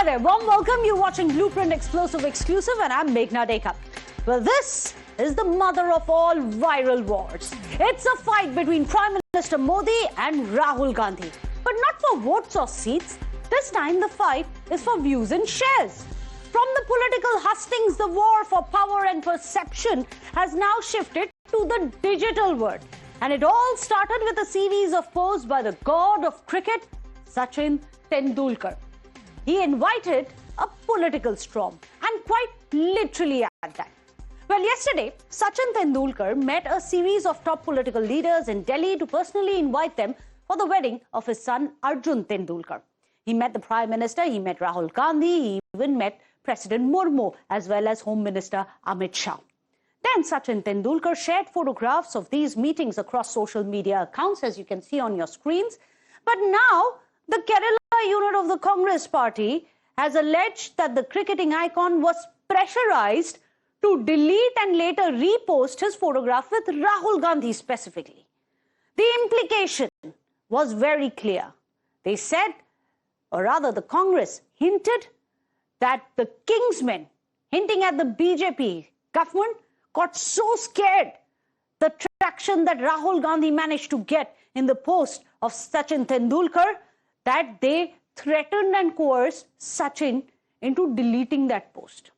there, warm welcome. You're watching Blueprint Explosive Exclusive and I'm Meghna Deka. Well, this is the mother of all viral wars. It's a fight between Prime Minister Modi and Rahul Gandhi. But not for votes or seats. This time the fight is for views and shares. From the political hustings, the war for power and perception has now shifted to the digital world. And it all started with a series of posts by the god of cricket, Sachin Tendulkar. He invited a political storm, and quite literally at that. Well, yesterday, Sachin Tendulkar met a series of top political leaders in Delhi to personally invite them for the wedding of his son Arjun Tendulkar. He met the Prime Minister, he met Rahul Gandhi, he even met President Murmu as well as Home Minister Amit Shah. Then Sachin Tendulkar shared photographs of these meetings across social media accounts, as you can see on your screens. But now, the Kerala unit of the Congress party has alleged that the cricketing icon was pressurized to delete and later repost his photograph with Rahul Gandhi specifically. The implication was very clear. They said, or rather the Congress hinted, that the Kingsmen, hinting at the BJP government, got so scared the traction that Rahul Gandhi managed to get in the post of Sachin Tendulkar that they threatened and coerced Sachin into deleting that post.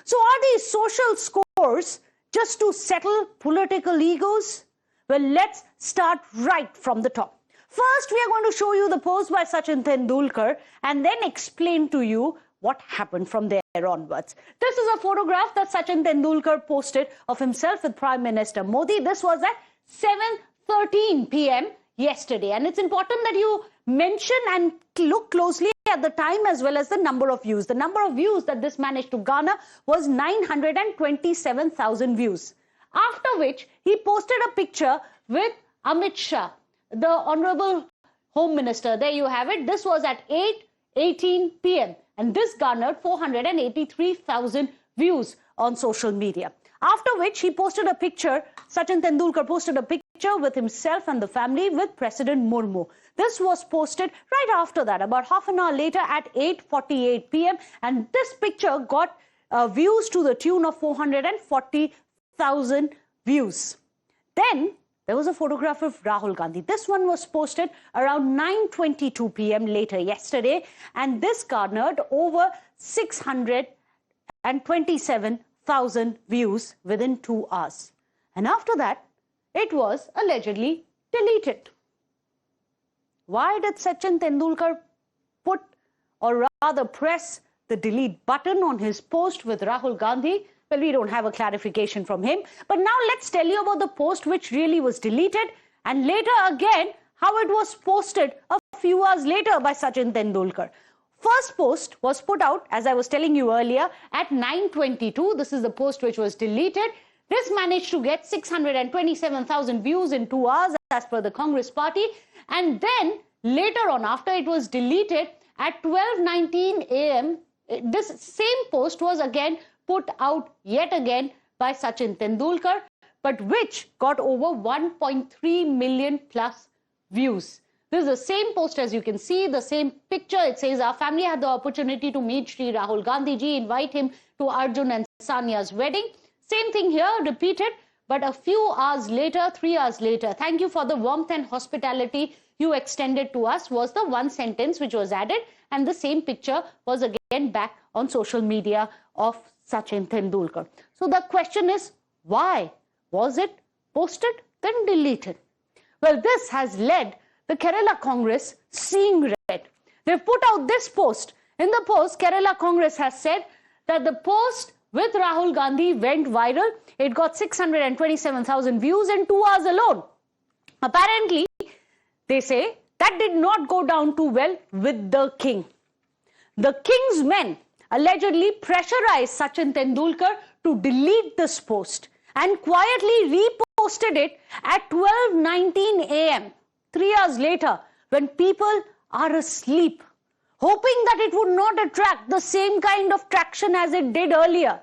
So are these social scores just to settle political egos? Well, let's start right from the top. First, we are going to show you the post by Sachin Tendulkar and then explain to you what happened from there onwards. This is a photograph that Sachin Tendulkar posted of himself with Prime Minister Modi. This was at 7:13 p.m. yesterday. And it's important that you mention and look closely at the time as well as the number of views. The number of views that this managed to garner was 927,000 views. After which, he posted a picture with Amit Shah, the Honorable Home Minister. There you have it. This was at 8:18 p.m. and this garnered 483,000 views on social media. After which he posted a picture, Sachin Tendulkar posted a picture with himself and the family with President Murmu. This was posted right after that, about half an hour later at 8:48 p.m. and this picture got views to the tune of 440,000 views. Then there was a photograph of Rahul Gandhi. This one was posted around 9:22 p.m. later yesterday, and this garnered over 627,000 views within 2 hours. And after that, it was allegedly deleted. Why did Sachin Tendulkar put, or rather press, the delete button on his post with Rahul Gandhi? Well, we don't have a clarification from him. But now let's tell you about the post which really was deleted, and later again how it was posted a few hours later by Sachin Tendulkar. First post was put out, as I was telling you earlier, at 9:22. This is the post which was deleted. This managed to get 627,000 views in 2 hours as per the Congress party. And then later on, after it was deleted at 12:19 a.m., this same post was again put out yet again by Sachin Tendulkar, but which got over 1.3 million plus views. This is the same post, as you can see, the same picture. It says, our family had the opportunity to meet Shri Rahul Gandhi ji, invite him to Arjun and Saaniya's wedding. Same thing here, repeated, but a few hours later, 3 hours later, thank you for the warmth and hospitality you extended to us, was the one sentence which was added, and the same picture was again back on social media of Sachin Tendulkar. So the question is, why was it posted then deleted? Well, this has led the Kerala Congress seeing red. They've put out this post. In the post, Kerala Congress has said that the post with Rahul Gandhi went viral. It got 627,000 views in 2 hours alone. Apparently, they say that did not go down too well with the king. The king's men allegedly pressurized Sachin Tendulkar to delete this post and quietly reposted it at 12:19 a.m. 3 hours later, when people are asleep, hoping that it would not attract the same kind of traction as it did earlier.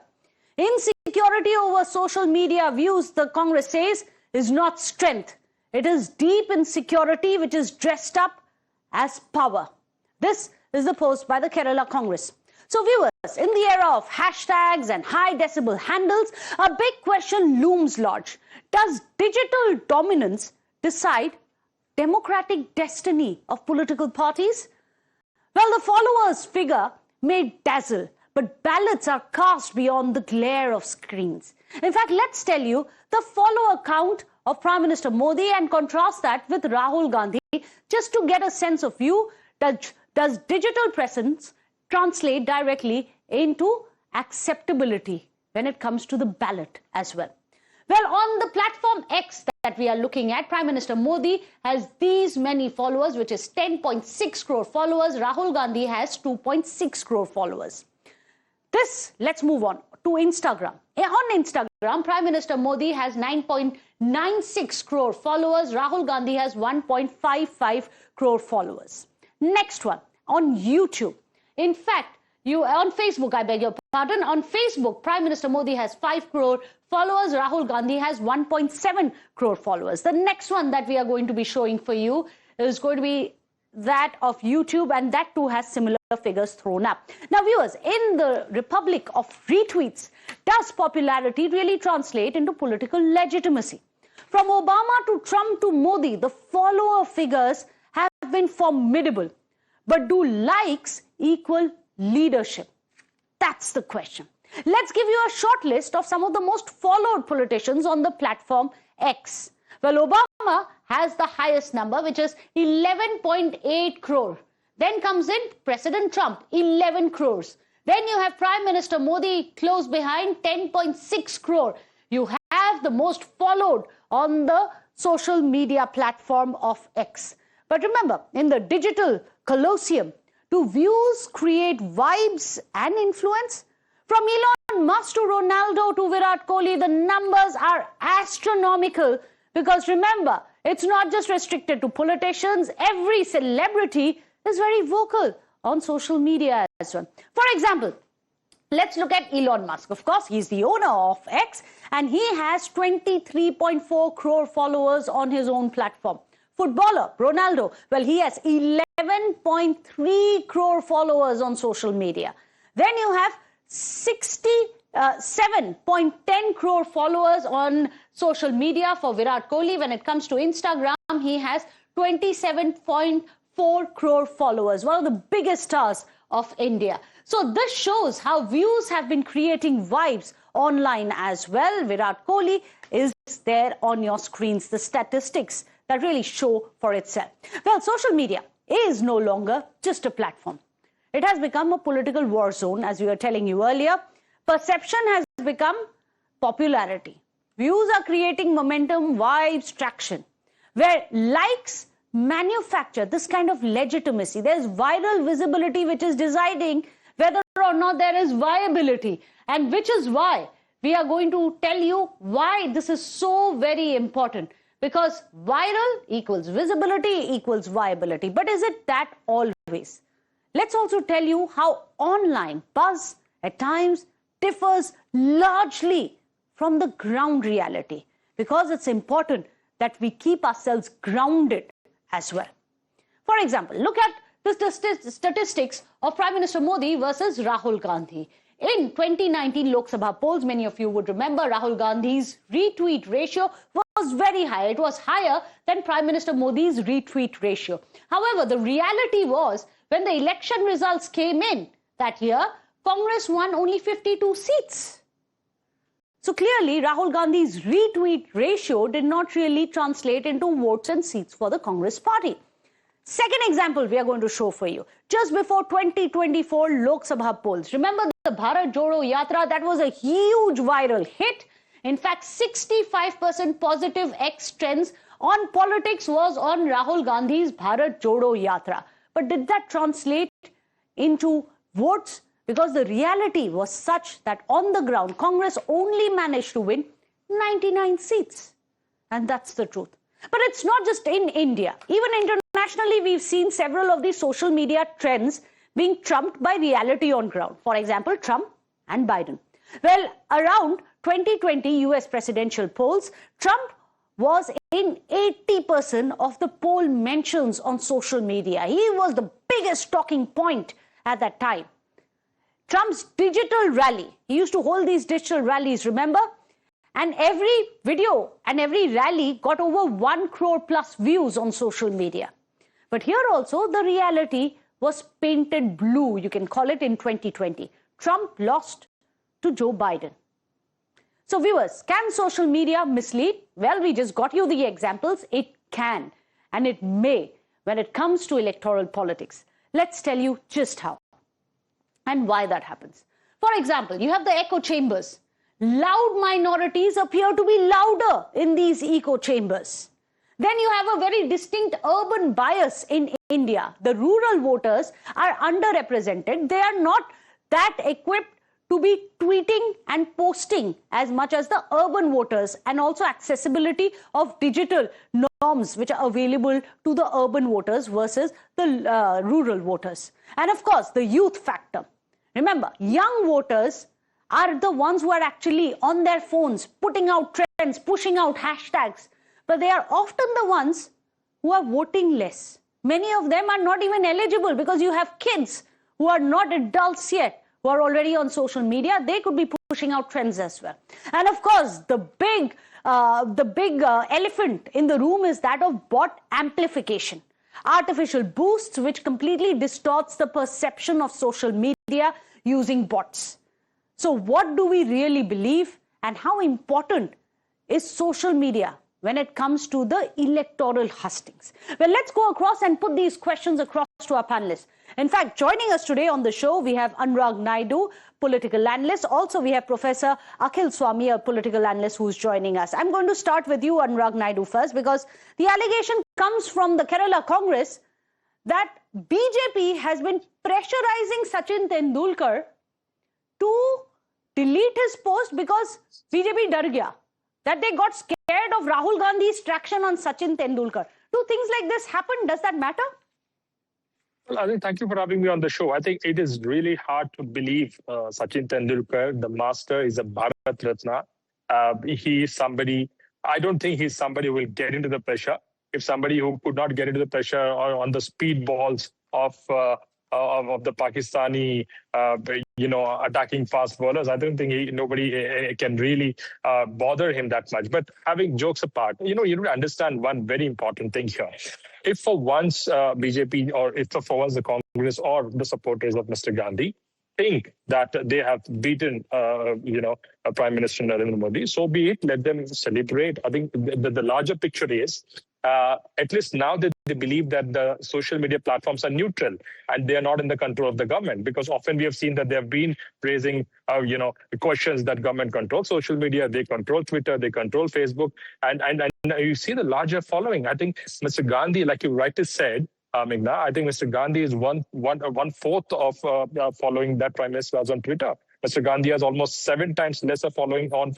Insecurity over social media views, the Congress says, is not strength. It is deep insecurity which is dressed up as power. This is the post by the Kerala Congress. So viewers, in the era of hashtags and high decibel handles, a big question looms large. Does digital dominance decide democratic destiny of political parties? Well, the followers' figure may dazzle, but ballots are cast beyond the glare of screens. In fact, let's tell you the follower count of Prime Minister Modi and contrast that with Rahul Gandhi just to get a sense of view. Does digital presence translate directly into acceptability when it comes to the ballot as well? Well, on the platform X that we are looking at, Prime Minister Modi has these many followers, which is 10.6 crore followers. Rahul Gandhi has 2.6 crore followers. Let's move on to Instagram. On Instagram, Prime Minister Modi has 9.96 crore followers. Rahul Gandhi has 1.55 crore followers. Next one, on YouTube. In fact, on Facebook, I beg your pardon, on Facebook, Prime Minister Modi has 5 crore followers. Rahul Gandhi has 1.7 crore followers. The next one that we are going to be showing for you is going to be that of YouTube, and that too has similar figures thrown up. Now, viewers, in the republic of retweets, does popularity really translate into political legitimacy? From Obama to Trump to Modi, the follower figures have been formidable. But do likes equal leadership? That's the question. Let's give you a short list of some of the most followed politicians on the platform X. Well, Obama has the highest number, which is 11.8 crore. Then comes in President Trump, 11 crores. Then you have Prime Minister Modi close behind, 10.6 crore. You have the most followed on the social media platform of X. But remember, in the digital colosseum, do views create vibes and influence? From Elon Musk to Ronaldo to Virat Kohli, the numbers are astronomical. Because remember, it's not just restricted to politicians. Every celebrity is very vocal on social media as well. For example, let's look at Elon Musk. Of course, he's the owner of X, and he has 23.4 crore followers on his own platform. Footballer Ronaldo, well, he has 11.3 crore followers on social media. Then you have 7.10 crore followers on social media for Virat Kohli. When it comes to Instagram, he has 27.4 crore followers, one of the biggest stars of India. So this shows how views have been creating vibes online as well. Virat Kohli is there on your screens, the statistics that really show for itself. Well, social media is no longer just a platform. It has become a political war zone, as we were telling you earlier. Perception has become popularity. Views are creating momentum, vibes, traction, where likes manufacture this kind of legitimacy. There's viral visibility, which is deciding whether or not there is viability, and which is why we are going to tell you why this is so very important. Because viral equals visibility equals viability. But is it that always? Let's also tell you how online buzz at times differs largely from the ground reality, because it's important that we keep ourselves grounded as well. For example, look at the statistics of Prime Minister Modi versus Rahul Gandhi. In 2019 Lok Sabha polls, many of you would remember Rahul Gandhi's retweet ratio was very high. It was higher than Prime Minister Modi's retweet ratio. However, the reality was, when the election results came in that year, Congress won only 52 seats. So clearly, Rahul Gandhi's retweet ratio did not really translate into votes and seats for the Congress party. Second example we are going to show for you. Just before 2024 Lok Sabha polls, remember the Bharat Jodo Yatra? That was a huge viral hit. In fact, 65% positive X trends on politics was on Rahul Gandhi's Bharat Jodo Yatra. But did that translate into votes? Because the reality was such that on the ground, Congress only managed to win 99 seats. And that's the truth. But it's not just in India. Even internationally, we've seen several of these social media trends being trumped by reality on ground. For example, Trump and Biden. Well, around 2020 US presidential polls, Trump was in 80% of the poll mentions on social media. He was the biggest talking point at that time. Trump's digital rally. He used to hold these digital rallies, remember? And every video and every rally got over 1 crore plus views on social media. But here also the reality was painted blue, you can call it, in 2020. Trump lost to Joe Biden. So viewers, can social media mislead? Well, we just got you the examples. It can and it may when it comes to electoral politics. Let's tell you just how and why that happens. For example, you have the echo chambers. Loud minorities appear to be louder in these echo chambers. Then you have a very distinct urban bias in India. The rural voters are underrepresented. They are not that equipped to be tweeting and posting as much as the urban voters, and also accessibility of digital norms which are available to the urban voters versus the rural voters. And of course, the youth factor. Remember, young voters are the ones who are actually on their phones, putting out trends, pushing out hashtags, but they are often the ones who are voting less. Many of them are not even eligible because you have kids who are not adults yet, who are already on social media. They could be pushing out trends as well. And of course, the big elephant in the room is that of bot amplification. Artificial boosts which completely distorts the perception of social media using bots. So what do we really believe, and how important is social media when it comes to the electoral hustings? Well, let's go across and put these questions across to our panelists. In fact, joining us today on the show, we have Anurag Naidu, political analyst. Also, we have Professor Akhil Swami, a political analyst who's joining us. I'm going to start with you, Anurag Naidu, first, because the allegation comes from the Kerala Congress that BJP has been pressurizing Sachin Tendulkar to delete his post because BJP dar gaya, that they got scared of Rahul Gandhi's traction on Sachin Tendulkar. Do things like this happen? Does that matter? Well, I think thank you for having me on the show. I think it is really hard to believe Sachin Tendulkar, the master, is a Bharat Ratna. He is somebody, I don't think he's somebody who will get into the pressure. If somebody who could not get into the pressure or on the speed balls of the Pakistani, attacking fast bowlers, I don't think nobody can really bother him that much. But having jokes apart, you need to understand one very important thing here. If for once BJP, or if for once the Congress or the supporters of Mr. Gandhi think that they have beaten, Prime Minister Narendra Modi, so be it. Let them celebrate. I think the larger picture is, at least now that they believe that the social media platforms are neutral and they are not in the control of the government, because often we have seen that they have been raising, questions that government controls social media, they control Twitter, they control Facebook, and you see the larger following. I think Mr. Gandhi, like you rightly said, Meghna, I think Mr. Gandhi is one fourth of following that Prime Minister was on Twitter. Mr. Gandhi has almost 7 times lesser following on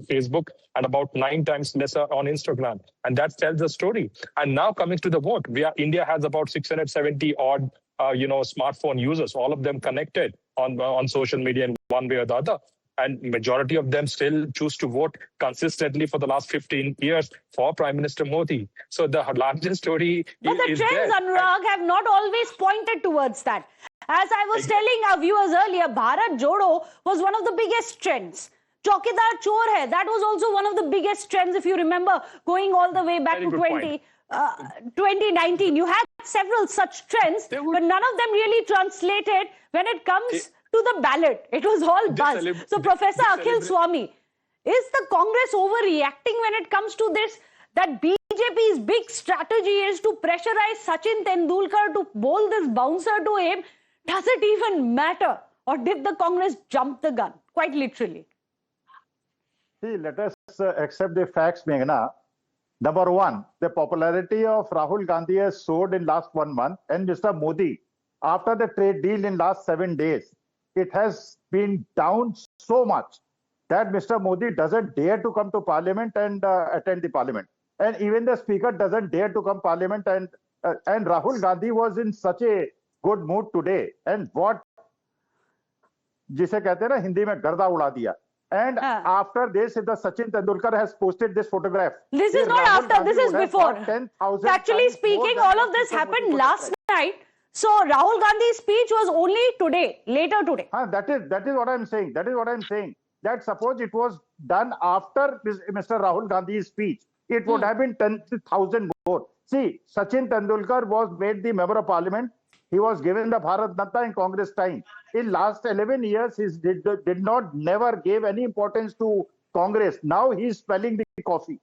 Facebook and about 9 times lesser on Instagram. And that tells the story. And now coming to the vote, India has about 670 odd, smartphone users, all of them connected on social media in one way or the other. And majority of them still choose to vote consistently for the last 15 years for Prime Minister Modi. So the largest story is there. But the trends, Anurag, have not always pointed towards that. As I was telling our viewers earlier, Bharat Jodo was one of the biggest trends. Chaukidar Chor Hai, that was also one of the biggest trends, if you remember, going all the way back to 2019. You had several such trends, but none of them really translated when it comes to the ballot. It was all buzz. So, Professor Akhil Swami, is the Congress overreacting when it comes to this? That BJP's big strategy is to pressurize Sachin Tendulkar to bowl this bouncer to him. Does it even matter? Or did the Congress jump the gun? Quite literally. See, let us accept the facts, Meghna. Number one, the popularity of Rahul Gandhi has soared in last 1 month, and Mr. Modi, after the trade deal in last 7 days, it has been down so much that Mr. Modi doesn't dare to come to Parliament and attend the Parliament. And even the Speaker doesn't dare to come Parliament. And Rahul Gandhi was in such a good mood today. And what जिसे कहते हैं ना हिंदी में गर्दा उड़ा दिया. And after this, if the Sachin Tendulkar has posted this photograph. This is not after, this is before. Actually speaking, all of this happened last night. So Rahul Gandhi's speech was only today, later today. That is what I'm saying. That is what I'm saying. That suppose it was done after Mr. Rahul Gandhi's speech, it would have been 10,000 more. See, Sachin Tendulkar was made the member of parliament. He was given the Bharat Ratna in Congress time. In last 11 years, he never gave any importance to Congress. Now he is spelling the coffee.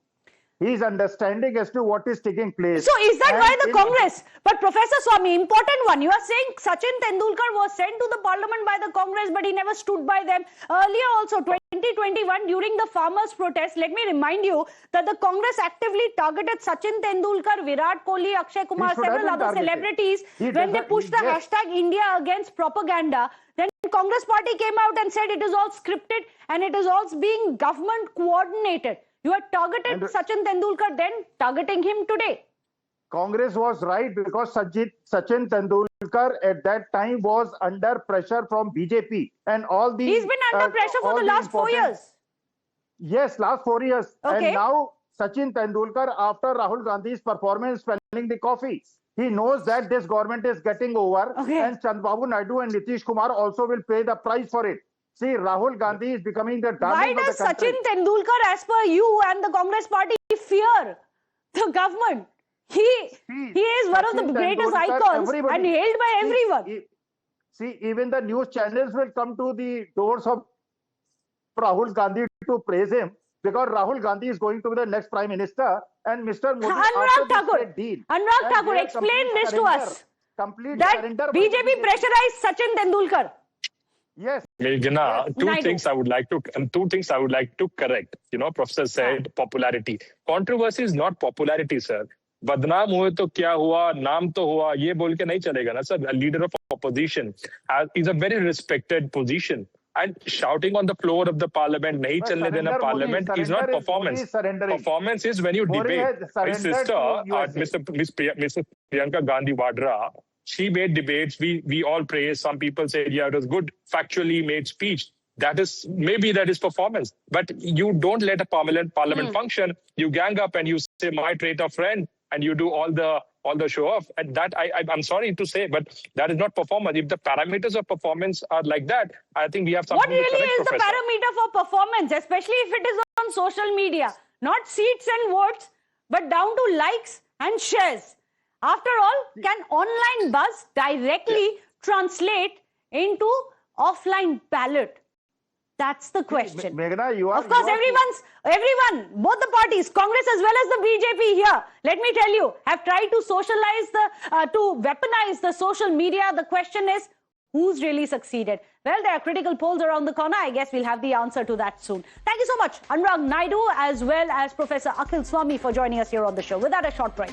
He is understanding as to what is taking place. So is that why the Congress? But Professor Swami, important one. You are saying Sachin Tendulkar was sent to the parliament by the Congress, but he never stood by them. Earlier also, 2021, during the farmers' protest, let me remind you that the Congress actively targeted Sachin Tendulkar, Virat Kohli, Akshay Kumar, several other celebrities when they pushed the hashtag India against propaganda. Then Congress party came out and said it is all scripted and it is all being government coordinated. You are targeted Sachin Tendulkar, then targeting him today. Congress was right because Sachin Tendulkar at that time was under pressure from BJP and all the... He's been under pressure for the last 4 years. Yes, last 4 years. Okay. And now Sachin Tendulkar, after Rahul Gandhi's performance, spelling the coffee. He knows that this government is getting over and Chandrababu Naidu and Nitish Kumar also will pay the price for it. See, Rahul Gandhi is becoming the darling Why of the country. Sachin Tendulkar, as per you and the Congress party, fear the government? He is one of the greatest icons and hailed by everyone. See, even the news channels will come to the doors of Rahul Gandhi to praise him because Rahul Gandhi is going to be the next Prime Minister and Mr. Modi Anurag Thakur, explain this to us. That BJP pressurized Sachin Tendulkar. Yes. Meghna, two things I would like to correct. You know, Professor said popularity. Controversy is not popularity, sir. बदनाम हुए तो क्या हुआ, नाम तो हुआ, ये बोल के नहीं चलेगा ना sir. A leader of opposition is a very respected position. And shouting on the floor of the parliament, nahi chalne dena parliament, is not performance. Performance is when you debate. My sister, Miss Priyanka Gandhi Vadra, she made debates. We all praise. Some people say, yeah, it was good, factually made speech. Maybe that is performance. But you don't let a parliament function. You gang up and you say, my traitor friend, and you do all the show off. And that I'm sorry to say, but that is not performance. If the parameters of performance are like that, I think we have something to correct, What really is Professor. the parameter for performance, especially if it is on social media? Not seats and votes, but down to likes and shares. After all, can online buzz directly translate into offline ballot? That's the question. Meghna, of course, everyone, both the parties, Congress as well as the BJP here, let me tell you, have tried to socialize to weaponize the social media. The question is, who's really succeeded? Well, there are critical polls around the corner. I guess we'll have the answer to that soon. Thank you so much, Anurag Naidu, as well as Professor Akhil Swami for joining us here on the show. Without a short break.